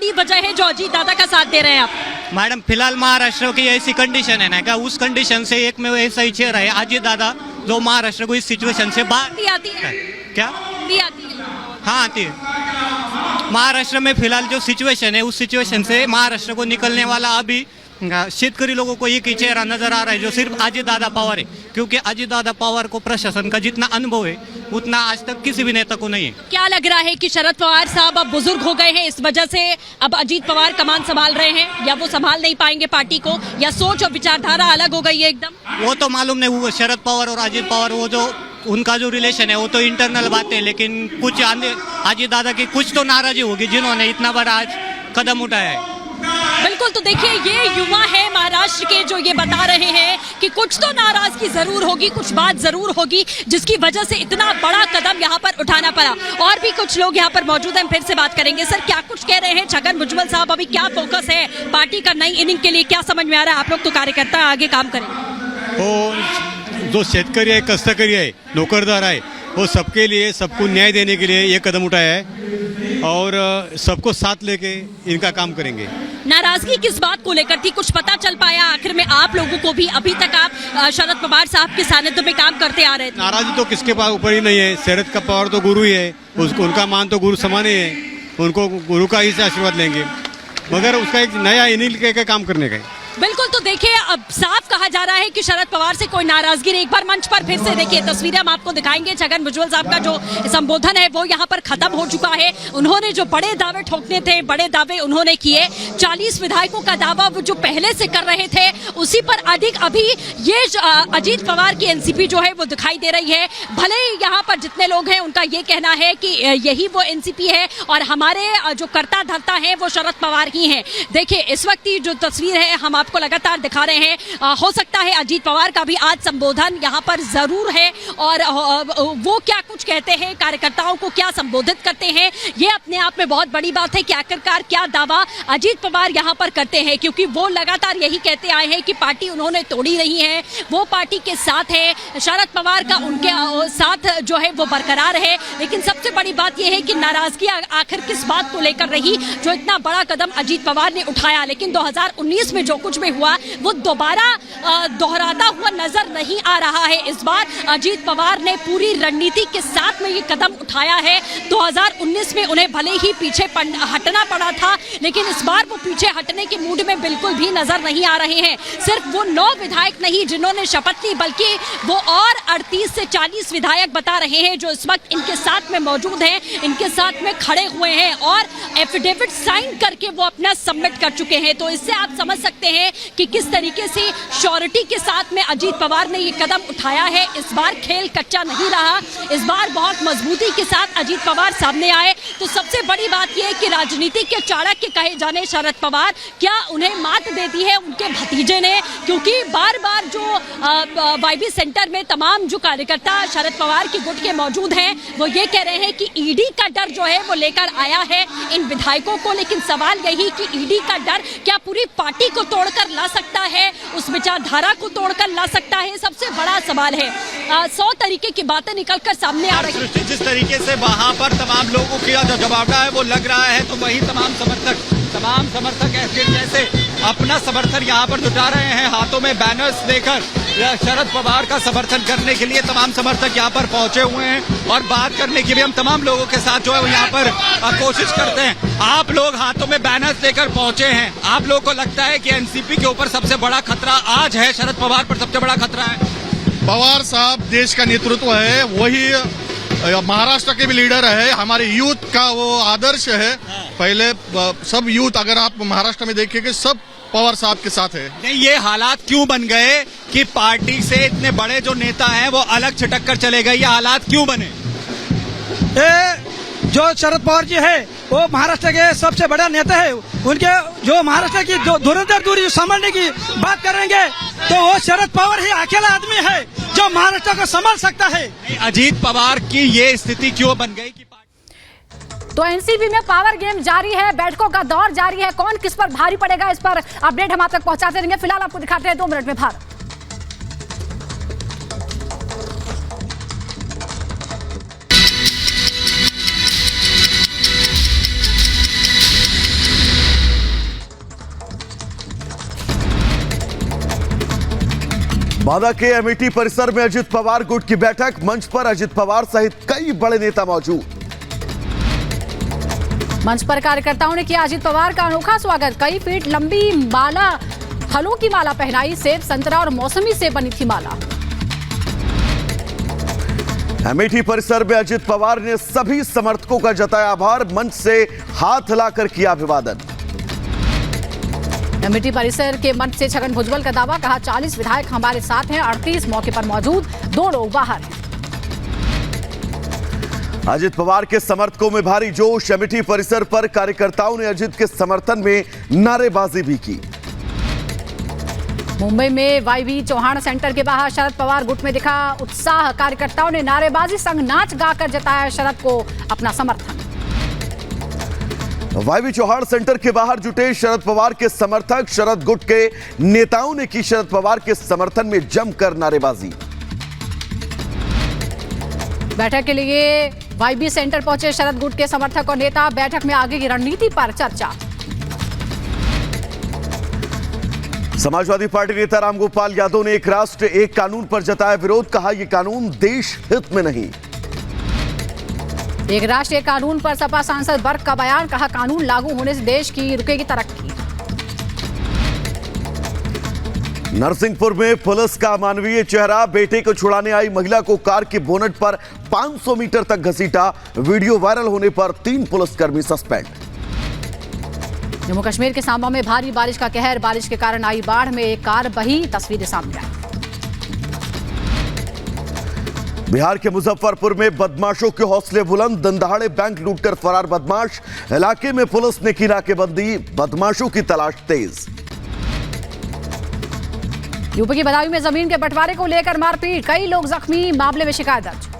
बुनियादी वजह है जो अजीत दादा का साथ दे रहे हैं आप? मैडम फिलहाल महाराष्ट्र की ऐसी कंडीशन है ना क्या, उस कंडीशन से एक में ऐसा ही चेहरा है अजीत दादा जो महाराष्ट्र को इस सिचुएशन से बाहर आती है क्या भी आती है। हाँ आती है। महाराष्ट्र में फिलहाल जो सिचुएशन है उस सिचुएशन से महाराष्ट्र को निकलने वाला अभी शेतकरी लोगों को एक ही चेहरा नजर आ रहा है जो सिर्फ अजीत दादा पवार है, क्योंकि अजीत दादा पवार को प्रशासन का जितना अनुभव है उतना आज तक किसी भी नेता को नहीं है। क्या लग रहा है कि शरद पवार साहब अब बुजुर्ग हो गए हैं, इस वजह से अब अजीत पवार कमान संभाल रहे हैं, या वो संभाल नहीं पाएंगे पार्टी को, या सोच और विचारधारा अलग हो गई है एकदम? वो तो मालूम नहीं, वो शरद पवार और अजीत पवार वो जो उनका जो रिलेशन है वो तो इंटरनल बात है, लेकिन कुछ अजीत दादा की कुछ तो नाराजगी होगी जिन्होंने इतना बड़ा आज कदम उठाया है। बिल्कुल, तो देखिए ये युवा है महाराष्ट्र के जो ये बता रहे हैं कि कुछ तो नाराजगी जरूर होगी, कुछ बात जरूर होगी जिसकी वजह से इतना बड़ा कदम यहाँ पर उठाना पड़ा। और भी कुछ लोग यहाँ पर मौजूद हैं, फिर से बात करेंगे। सर क्या कुछ कह रहे हैं छगन भुजबल साहब, अभी क्या फोकस है पार्टी का नई इनिंग के लिए, क्या समझ में आ रहा है? आप लोग तो कार्यकर्ता आगे काम करें। वो जो शेतकरी है, कष्टकरी है, नौकरदार है, वो सबके लिए, सबको न्याय देने के लिए ये कदम उठाया है और सबको साथ लेके इनका काम करेंगे। नाराजगी किस बात को लेकर थी, कुछ पता चल पाया आखिर में आप लोगों को भी? अभी तक आप शरद पवार साहब के सानिध्य में काम करते आ रहे थे। नाराजगी तो किसके पास ऊपर ही नहीं है, शरद का पवार तो गुरु ही है, उसको उनका मान तो गुरु समान ही है, उनको गुरु का ही से आशीर्वाद लेंगे, मगर उसका एक नया इनिंग के काम करने का है। बिल्कुल, तो देखिए अब साफ कहा जा रहा है कि शरद पवार से कोई नाराजगी नहीं। एक बार मंच पर फिर से देखिए तस्वीरें हम आपको दिखाएंगे। छगन भुजबल साहब का जो संबोधन है वो यहाँ पर खत्म हो चुका है। उन्होंने जो बड़े दावे ठोकने थे, बड़े दावे उन्होंने किए। 40 विधायकों का दावा वो जो पहले से कर रहे थे उसी पर अधिक अभी ये अजीत पवार की एनसीपी जो है वो दिखाई दे रही है। भले ही यहाँ पर जितने लोग हैं उनका ये कहना है कि यही वो एनसीपी है और हमारे जो कर्ता धर्ता है वो शरद पवार ही है। देखिए इस वक्त की जो तस्वीर है हम आपको लगातार दिखा रहे हैं। हो सकता है अजीत पवार का भी आज संबोधन यहाँ पर जरूर है और वो क्या कुछ कहते हैं, कार्यकर्ताओं को क्या संबोधित करते हैं, ये अपने आप में बहुत बड़ी बात है कि आखिरकार क्या दावा अजीत पवार यहाँ पर करते हैं, क्योंकि वो लगातार यही कहते आए हैं कि पार्टी उन्होंने तोड़ी नहीं है, वो पार्टी के साथ है, शरद पवार का उनके साथ जो है वो बरकरार है। लेकिन सबसे बड़ी बात यह है कि नाराजगी आखिर किस बात को लेकर रही जो इतना बड़ा कदम अजीत पवार ने उठाया। लेकिन 2019 में जो कुछ भी हुआ वो दोबारा दोहराता हुआ नजर नहीं आ रहा है। इस बार अजीत पवार ने पूरी रणनीति के साथ में ये कदम उठाया है। 2019 में उन्हें भले ही पीछे हटना पड़ा था, लेकिन इस बार वो पीछे हटने के मूड में बिल्कुल भी नजर नहीं आ रहे हैं। सिर्फ वो 9 विधायक नहीं जिन्होंने शपथ ली, बल्कि वो और 38 से 40 विधायक बता रहे हैं जो इस वक्त इनके साथ में मौजूद हैं, इनके साथ में खड़े हुए हैं और एफिडेविट साइन करके वो अपना सबमिट कर चुके हैं। तो इससे आप समझ सकते हैं कि किस तरीके से श्योरिटी के साथ में अजीत पवार ने ये कदम उठाया है। इस बार खेल कच्चा नहीं रहा, इस बार बहुत मजबूती के साथ अजीत पवार सामने आए। तो सबसे बड़ी बात यह है कि राजनीति के चाणक्य कहे जाने शरद पवार, क्या उन्हें मात दे दी है उनके भतीजे ने? क्योंकि बार बार जो वाईबी सेंटर में तमाम जो कार्यकर्ता शरद पवार की गुट के मौजूद हैं वो ये कह रहे हैं कि ईडी का डर जो है वो लेकर आया है इन विधायकोों को। लेकिन सवाल यही कि ईडी का डर क्या पूरी पार्टी को तोड़कर ला सकता है, उस विचारधारा को तोड़कर ला सकता है? सबसे बड़ा सवाल है। 100 तरीके की बातें निकलकर सामने आ रही है। जिस तरीके से वहां पर तमाम लोगों की जो जवाबड़ा है वो लग रहा है, तो वही तमाम समर्थक ऐसे जैसे अपना समर्थन यहाँ पर जुटा रहे हैं, हाथों में बैनर्स देकर शरद पवार का समर्थन करने के लिए तमाम समर्थक यहाँ पर पहुंचे हुए हैं। और बात करने की भी हम तमाम लोगों के साथ जो है वो यहाँ पर कोशिश करते हैं। आप लोग हाथों में बैनर्स लेकर पहुंचे हैं, आप लोगों को लगता है कि एनसीपी के ऊपर सबसे बड़ा खतरा आज है, शरद पवार पर सबसे बड़ा खतरा है? पवार साहब देश का नेतृत्व है, वही महाराष्ट्र के भी लीडर है, हमारे यूथ का वो आदर्श है। पहले सब यूथ अगर आप महाराष्ट्र में देखेंगे सब पवार साहब के साथ है। नहीं, ये हालात क्यों बन गए कि पार्टी से इतने बड़े जो नेता हैं वो अलग छिटक कर चले गए, ये हालात क्यों बने? जो शरद पवार जी है वो महाराष्ट्र के सबसे बड़ा नेता है, उनके जो महाराष्ट्र की धुरंधर दूरी संभालने की बात करेंगे तो वो शरद पवार ही अकेला आदमी है जो महाराष्ट्र को संभाल सकता है। अजीत पवार की ये स्थिति क्यों बन गई कि तो एनसीपी में पावर गेम जारी है, बैठकों का दौर जारी है, कौन किस पर भारी पड़ेगा इस पर अपडेट हम आप तक पहुंचाते रहेंगे। फिलहाल आपको दिखाते हैं 2 मिनट में भारत। बांदा के अमेठी परिसर में अजित पवार गुट की बैठक, मंच पर अजित पवार सहित कई बड़े नेता मौजूद। मंच पर कार्यकर्ताओं ने किया अजित पवार का अनोखा स्वागत। कई फीट लंबी माला, फलों की माला पहनाई, सेब, संतरा और मौसमी से बनी थी माला। अमेठी परिसर में अजित पवार ने सभी समर्थकों का जताया आभार, मंच से हाथ हिलाकर किया अभिवादन। अमेठी परिसर के मंच से छगन भुजबल का दावा, कहा 40 विधायक हमारे साथ हैं, 38 मौके पर मौजूद, 2 लोग बाहर हैं। अजित पवार के समर्थकों में भारी जोश, अमेठी परिसर पर कार्यकर्ताओं ने अजित के समर्थन में नारेबाजी भी की। मुंबई में वाईवी चौहान सेंटर के बाहर शरद पवार गुट में दिखा उत्साह, कार्यकर्ताओं ने नारेबाजी संग नाच गाकर जताया शरद को अपना समर्थन। वाईवी चौहान सेंटर के बाहर जुटे शरद पवार के समर्थक, शरद गुट के नेताओं ने की शरद पवार के समर्थन में जमकर नारेबाजी। बैठक के लिए वाईबी सेंटर पहुंचे शरद गुट के समर्थक और नेता, बैठक में आगे की रणनीति पर चर्चा। समाजवादी पार्टी नेता रामगोपाल यादव ने एक राष्ट्र एक कानून पर जताया विरोध, कहा यह कानून देश हित में नहीं। एक राष्ट्र एक कानून पर सपा सांसद बर्क का बयान, कहा कानून लागू होने से देश की रुकेगी तरक्की। नरसिंहपुर में पुलिस का मानवीय चेहरा, बेटे को छुड़ाने आई महिला को कार के बोनट पर 500 मीटर तक घसीटा, वीडियो वायरल होने पर 3 पुलिसकर्मी सस्पेंड। जम्मू कश्मीर के सांबा में भारी बारिश का कहर, बारिश के कारण आई बाढ़ में एक कार बही, तस्वीरें सामने आई। बिहार के मुजफ्फरपुर में बदमाशों के हौसले बुलंद, दंदहाड़े बैंक लूटकर फरार बदमाश, इलाके में पुलिस ने की नाकेबंदी, बदमाशों की तलाश तेज। यूपी की बदायूं में जमीन के बंटवारे को लेकर मारपीट, कई लोग जख्मी, मामले में शिकायत दर्ज।